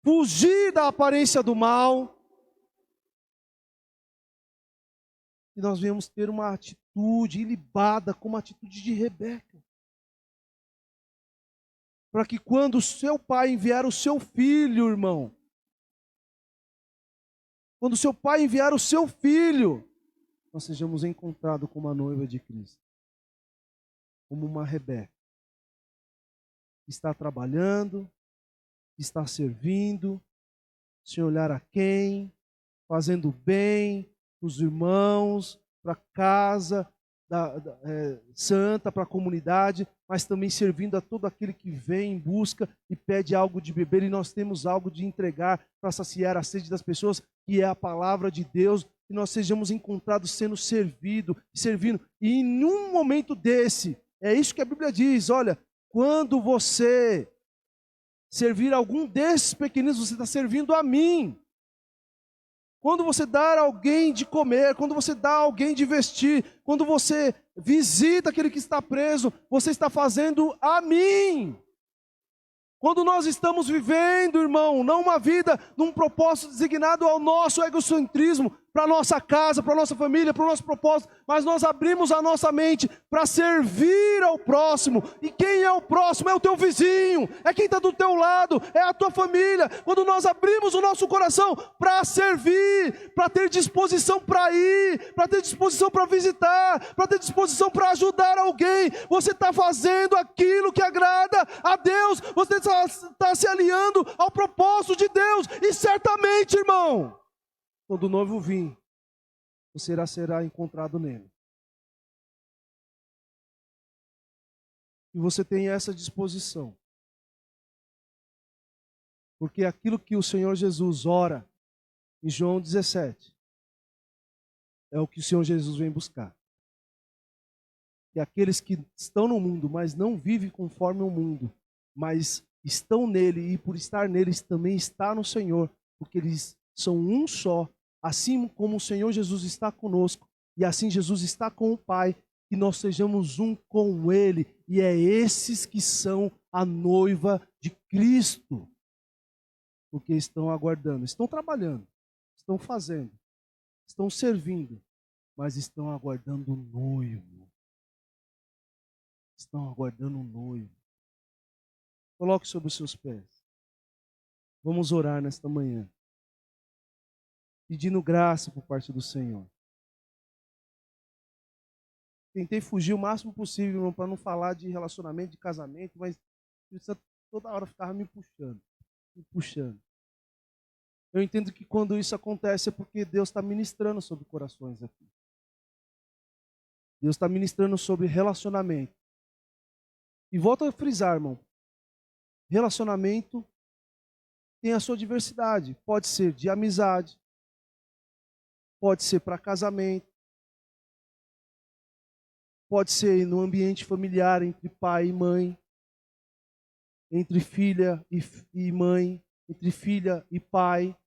fugir da aparência do mal. E nós viemos ter uma atitude ilibada, como a atitude de Rebeca. Para que quando o seu pai enviar o seu filho, irmão, quando o seu pai enviar o seu filho, nós sejamos encontrados como a noiva de Cristo. Como uma Rebeca. Que está trabalhando, que está servindo, sem olhar a quem, fazendo bem para os irmãos, para a casa santa, para a comunidade, mas também servindo a todo aquele que vem em busca e pede algo de beber, e nós temos algo de entregar para saciar a sede das pessoas, que é a palavra de Deus, que nós sejamos encontrados sendo servindo, e em um momento desse, é isso que a Bíblia diz, olha, quando você servir algum desses pequeninos, você está servindo a mim. Quando você dar alguém de comer, quando você dá alguém de vestir, quando você visita aquele que está preso, você está fazendo a mim. Quando nós estamos vivendo, irmão, não uma vida num propósito designado ao nosso egocentrismo, para a nossa casa, para a nossa família, para o nosso propósito, mas nós abrimos a nossa mente para servir ao próximo. E quem é o próximo? É o teu vizinho, é quem está do teu lado, é a tua família. Quando nós abrimos o nosso coração para servir, para ter disposição para ir, para ter disposição para visitar, para ter disposição para ajudar alguém, você está fazendo aquilo que agrada a Deus, você está se alinhando ao propósito de Deus. E certamente, irmão, quando o noivo vir, você será encontrado nele. E você tem essa disposição. Porque aquilo que o Senhor Jesus ora em João 17, é o que o Senhor Jesus vem buscar. E aqueles que estão no mundo, mas não vivem conforme o mundo, mas estão nele, e por estar neles também está no Senhor, porque eles são um só. Assim como o Senhor Jesus está conosco, e assim Jesus está com o Pai, que nós sejamos um com Ele, e é esses que são a noiva de Cristo, porque estão aguardando, estão trabalhando, estão fazendo, estão servindo, mas estão aguardando o noivo, estão aguardando o noivo. Coloque sobre os seus pés, vamos orar nesta manhã, pedindo graça por parte do Senhor. Tentei fugir o máximo possível, irmão, para não falar de relacionamento, de casamento, mas toda hora ficava me puxando. Eu entendo que quando isso acontece é porque Deus está ministrando sobre corações aqui. Deus está ministrando sobre relacionamento. E volto a frisar, irmão, relacionamento tem a sua diversidade. Pode ser de amizade, pode ser para casamento, pode ser no ambiente familiar, entre pai e mãe, entre filha e mãe, entre filha e pai.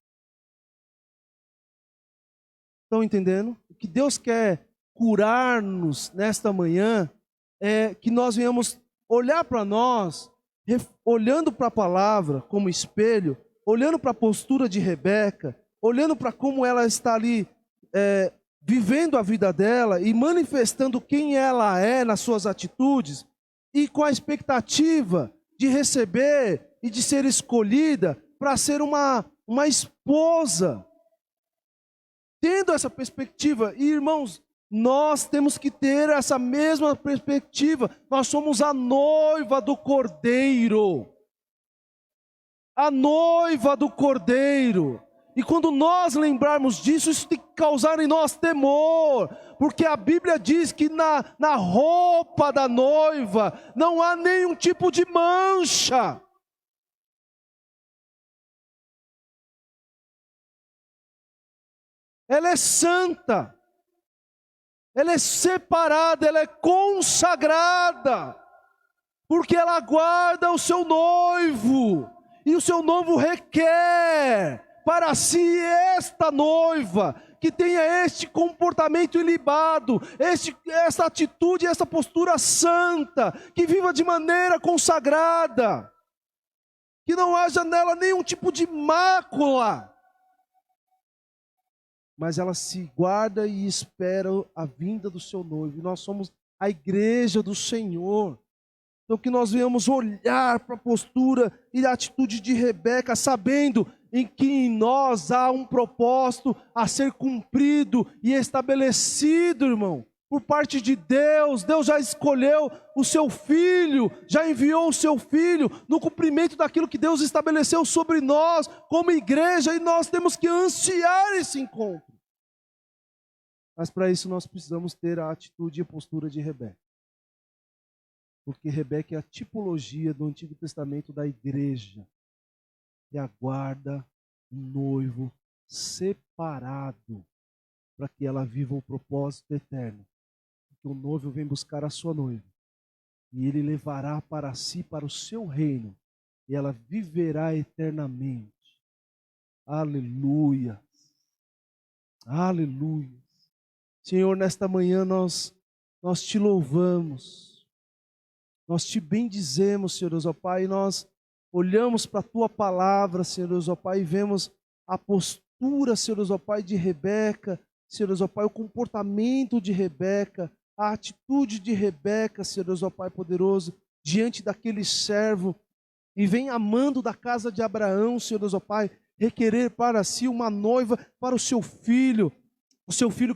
Estão entendendo? O que Deus quer curar-nos nesta manhã é que nós venhamos olhar para nós, olhando para a palavra como espelho, olhando para a postura de Rebeca, olhando para como ela está ali vivendo a vida dela e manifestando quem ela é nas suas atitudes, e com a expectativa de receber e de ser escolhida para ser uma esposa. Tendo essa perspectiva, e irmãos, nós temos que ter essa mesma perspectiva. Nós somos a noiva do Cordeiro. A noiva do Cordeiro. E quando nós lembrarmos disso, isso tem que causar em nós temor, porque a Bíblia diz que na roupa da noiva não há nenhum tipo de mancha. Ela é santa, ela é separada, ela é consagrada, porque ela guarda o seu noivo, e o seu noivo requer para si esta noiva, que tenha este comportamento ilibado, essa atitude, essa postura santa, que viva de maneira consagrada, que não haja nela nenhum tipo de mácula, mas ela se guarda e espera a vinda do seu noivo. E nós somos a igreja do Senhor. Então que nós venhamos olhar para a postura e a atitude de Rebeca, sabendo em que em nós há um propósito a ser cumprido e estabelecido, irmão, por parte de Deus. Deus já escolheu o seu filho, já enviou o seu filho no cumprimento daquilo que Deus estabeleceu sobre nós como igreja, e nós temos que ansiar esse encontro. Mas para isso nós precisamos ter a atitude e a postura de Rebeca. Porque Rebeca é a tipologia do Antigo Testamento da igreja, que aguarda um noivo separado para que ela viva o propósito eterno. Porque o noivo vem buscar a sua noiva e ele levará para si, para o seu reino, e ela viverá eternamente. Aleluia. Aleluia. Senhor, nesta manhã nós nós te louvamos, nós te bendizemos, Senhor Deus, ó Pai, e nós olhamos para a tua palavra, Senhor Deus, ó Pai, e vemos a postura, Senhor Deus, ó Pai, de Rebeca, Senhor Deus, ó Pai, o comportamento de Rebeca, a atitude de Rebeca, Senhor Deus, ó Pai poderoso, diante daquele servo, e vem amando da casa de Abraão, Senhor Deus, ó Pai, requerer para si uma noiva para o seu filho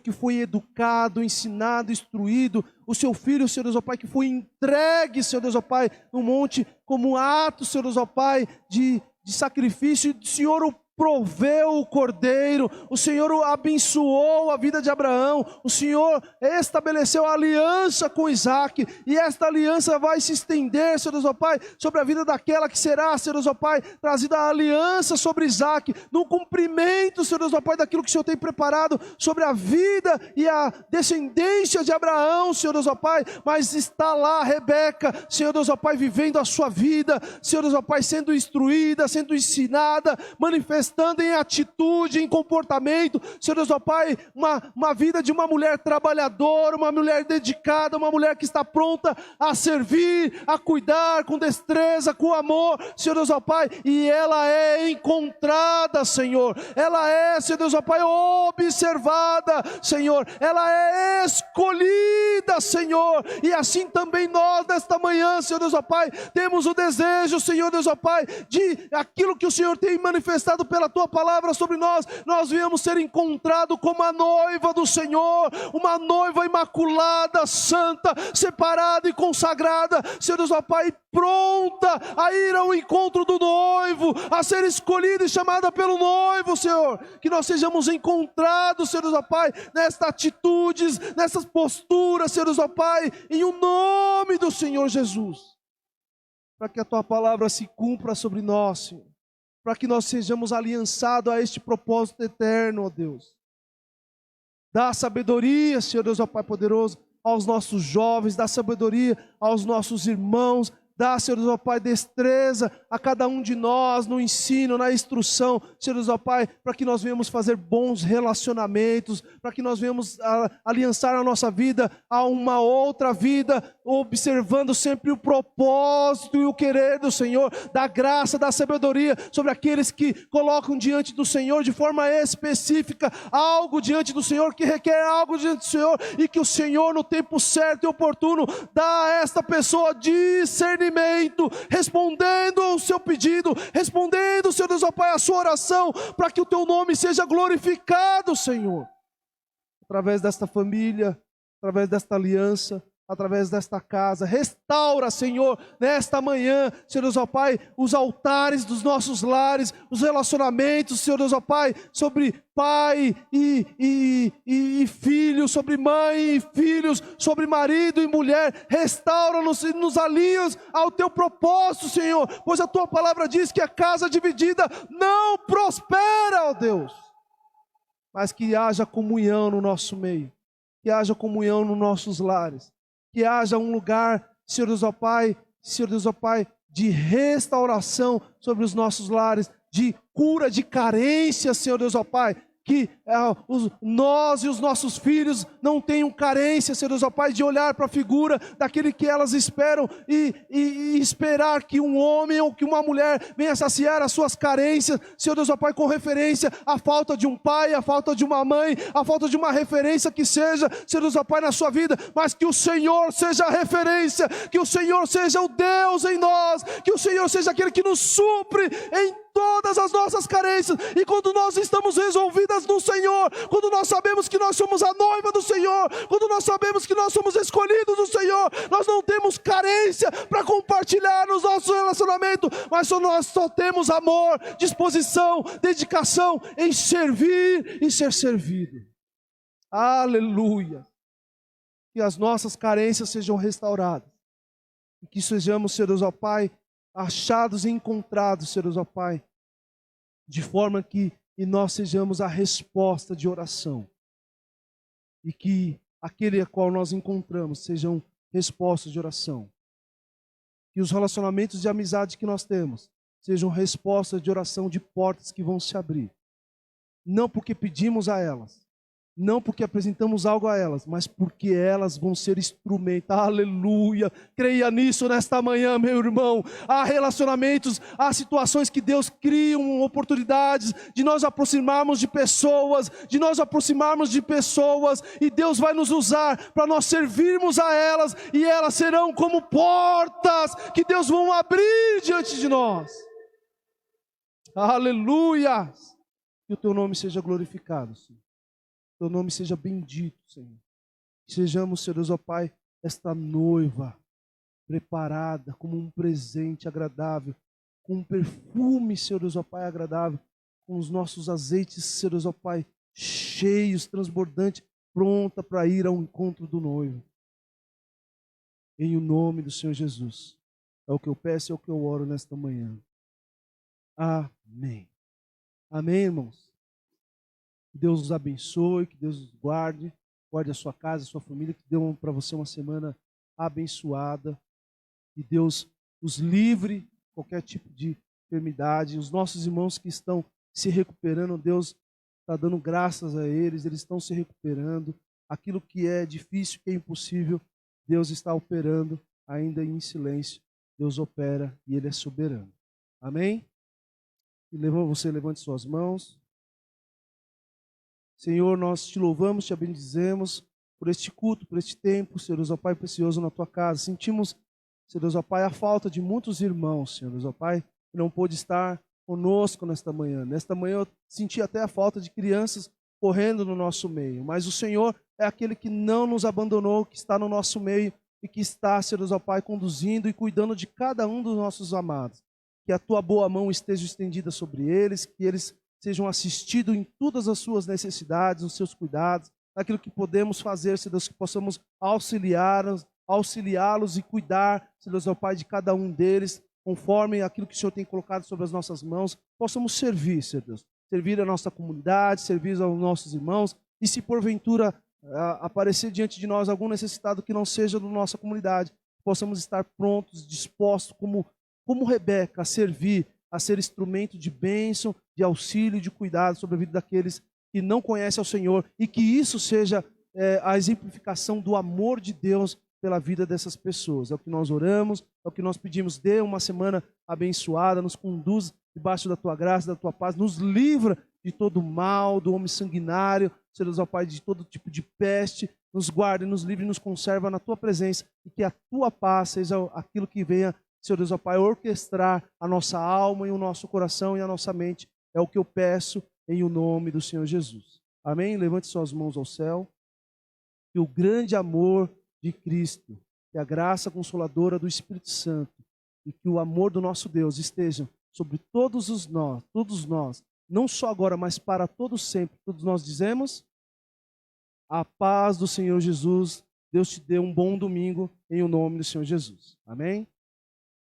que foi educado, ensinado, instruído, o seu filho, Senhor Deus, ó Pai, que foi entregue, Senhor Deus, ó Pai, no monte como ato, Senhor Deus, ó Pai, de sacrifício, e o Senhor o proveu o cordeiro, o Senhor abençoou a vida de Abraão, o Senhor estabeleceu a aliança com Isaac, e esta aliança vai se estender, Senhor Deus, ó Pai, sobre a vida daquela que será, Senhor Deus, ó Pai, trazida a aliança sobre Isaac, no cumprimento, Senhor Deus, ó Pai, daquilo que o Senhor tem preparado sobre a vida e a descendência de Abraão, Senhor Deus, ó Pai, mas está lá Rebeca, Senhor Deus, ó Pai, vivendo a sua vida, Senhor Deus, ó Pai, sendo instruída, sendo ensinada, manifestando em atitude, em comportamento, Senhor Deus, ó Pai, uma vida de uma mulher trabalhadora, uma mulher dedicada, uma mulher que está pronta a servir, a cuidar com destreza, com amor, Senhor Deus, ó Pai, e ela é encontrada, Senhor, ela é, Senhor Deus, ó Pai, observada, Senhor, ela é escolhida, Senhor, e assim também nós, nesta manhã, Senhor Deus, ó Pai, temos o desejo, Senhor Deus, ó Pai, de aquilo que o Senhor tem manifestado pela tua palavra sobre nós viemos ser encontrados como a noiva do Senhor, uma noiva imaculada, santa, separada e consagrada, Senhor Deus, ó Pai, pronta a ir ao encontro do noivo, a ser escolhida e chamada pelo noivo, Senhor, que nós sejamos encontrados, Senhor Deus, ó Pai, nestas atitudes, nessas posturas, Senhor Deus, ó Pai, em o nome do Senhor Jesus, para que a tua palavra se cumpra sobre nós, Senhor, para que nós sejamos aliançados a este propósito eterno, ó Deus. Dá sabedoria, Senhor Deus, ó Pai poderoso, aos nossos jovens, dá sabedoria aos nossos irmãos, dá, Senhor Deus, ó Pai, destreza a cada um de nós no ensino, na instrução, Senhor Deus, ó Pai, para que nós venhamos fazer bons relacionamentos, para que nós venhamos aliançar a nossa vida a uma outra vida, observando sempre o propósito e o querer do Senhor, da graça, da sabedoria sobre aqueles que colocam diante do Senhor de forma específica algo diante do Senhor, que requer algo diante do Senhor, e que o Senhor no tempo certo e oportuno dá a esta pessoa discernimento, respondendo ao seu pedido, respondendo, Senhor Deus, ó Pai, a sua oração, para que o teu nome seja glorificado, Senhor, através desta família, através desta aliança, através desta casa. Restaura, Senhor, nesta manhã, Senhor Deus, ó Pai, os altares dos nossos lares, os relacionamentos, Senhor Deus, ó Pai, sobre pai e filhos, sobre mãe e filhos, sobre marido e mulher. Restaura-nos e nos alinhas ao teu propósito, Senhor, pois a tua palavra diz que a casa dividida não prospera, ó Deus, mas que haja comunhão no nosso meio, que haja comunhão nos nossos lares, que haja um lugar, Senhor Deus, ó Pai, Senhor Deus, ó Pai, de restauração sobre os nossos lares, de cura de carência, Senhor Deus, ó Pai, que nós e os nossos filhos não tenham carência, Senhor Deus, ó Pai, de olhar para a figura daquele que elas esperam e esperar que um homem ou que uma mulher venha saciar as suas carências, Senhor Deus, ó Pai, com referência à falta de um pai, à falta de uma mãe, à falta de uma referência que seja, Senhor Deus, ó Pai, na sua vida, mas que o Senhor seja a referência, que o Senhor seja o Deus em nós, que o Senhor seja aquele que nos supre em todas as nossas carências, e quando nós estamos resolvidas no Senhor, quando nós sabemos que nós somos a noiva do Senhor, quando nós sabemos que nós somos escolhidos do Senhor, nós não temos carência para compartilhar nos nossos relacionamentos, mas nós só temos amor, disposição, dedicação em servir e ser servido. Aleluia! Que as nossas carências sejam restauradas, e que sejamos, Senhor Deus, ó Pai, achados e encontrados, Senhor Deus, ó Pai, de forma que nós sejamos a resposta de oração, e que aquele a qual nós encontramos sejam respostas de oração, que os relacionamentos de amizade que nós temos sejam respostas de oração, de portas que vão se abrir, não porque pedimos a elas, não porque apresentamos algo a elas, mas porque elas vão ser instrumento. Aleluia! Creia nisso nesta manhã, meu irmão. Há relacionamentos, há situações que Deus cria, oportunidades de nós aproximarmos de pessoas, e Deus vai nos usar para nós servirmos a elas, e elas serão como portas que Deus vai abrir diante de nós. Aleluia! Que o teu nome seja glorificado, Senhor. Teu nome seja bendito, Senhor. Sejamos, Senhor Deus, ó Pai, esta noiva preparada como um presente agradável, com um perfume, Senhor Deus, ó Pai, agradável, com os nossos azeites, Senhor Deus, ó Pai, cheios, transbordantes, pronta para ir ao encontro do noivo. Em o nome do Senhor Jesus. É o que eu peço e é o que eu oro nesta manhã. Amém. Amém, irmãos? Que Deus os abençoe, que Deus os guarde a sua casa, a sua família, que dê para você uma semana abençoada, que Deus os livre de qualquer tipo de enfermidade. Os nossos irmãos que estão se recuperando, Deus está dando graças a eles estão se recuperando. Aquilo que é difícil, que é impossível, Deus está operando ainda em silêncio. Deus opera e Ele é soberano. Amém? E você levante suas mãos. Senhor, nós te louvamos, te bendizemos por este culto, por este tempo, Senhor Deus, ó Pai precioso, na tua casa. Sentimos, Senhor Deus, ó Pai, a falta de muitos irmãos, Senhor Deus, ó Pai, que não pôde estar conosco nesta manhã. Nesta manhã eu senti até a falta de crianças correndo no nosso meio, mas o Senhor é aquele que não nos abandonou, que está no nosso meio e que está, Senhor Deus, ó Pai, conduzindo e cuidando de cada um dos nossos amados. Que a tua boa mão esteja estendida sobre eles, que eles sejam assistidos em todas as suas necessidades, nos seus cuidados, naquilo que podemos fazer, Senhor Deus, que possamos auxiliá-los e cuidar, Senhor Deus, ó Pai, de cada um deles, conforme aquilo que o Senhor tem colocado sobre as nossas mãos, possamos servir, Senhor Deus, servir a nossa comunidade, servir aos nossos irmãos, e se porventura aparecer diante de nós algum necessitado que não seja da nossa comunidade, possamos estar prontos, dispostos, como Rebeca, a servir, a ser instrumento de bênção, de auxílio, de cuidado sobre a vida daqueles que não conhecem ao Senhor, e que isso seja a exemplificação do amor de Deus pela vida dessas pessoas. É o que nós oramos, é o que nós pedimos. Dê uma semana abençoada, nos conduz debaixo da tua graça, da tua paz, nos livra de todo mal, do homem sanguinário, Senhor Deus, ó Pai, de todo tipo de peste, nos guarda, nos livra e nos conserva na tua presença, e que a tua paz seja aquilo que venha, Senhor Deus, ó Pai, orquestrar a nossa alma e o nosso coração e a nossa mente. É o que eu peço em o nome do Senhor Jesus. Amém? Levante suas mãos ao céu. Que o grande amor de Cristo, que a graça consoladora do Espírito Santo e que o amor do nosso Deus estejam sobre todos nós, não só agora, mas para todos sempre. Todos nós dizemos: a paz do Senhor Jesus. Deus te dê um bom domingo em o nome do Senhor Jesus. Amém?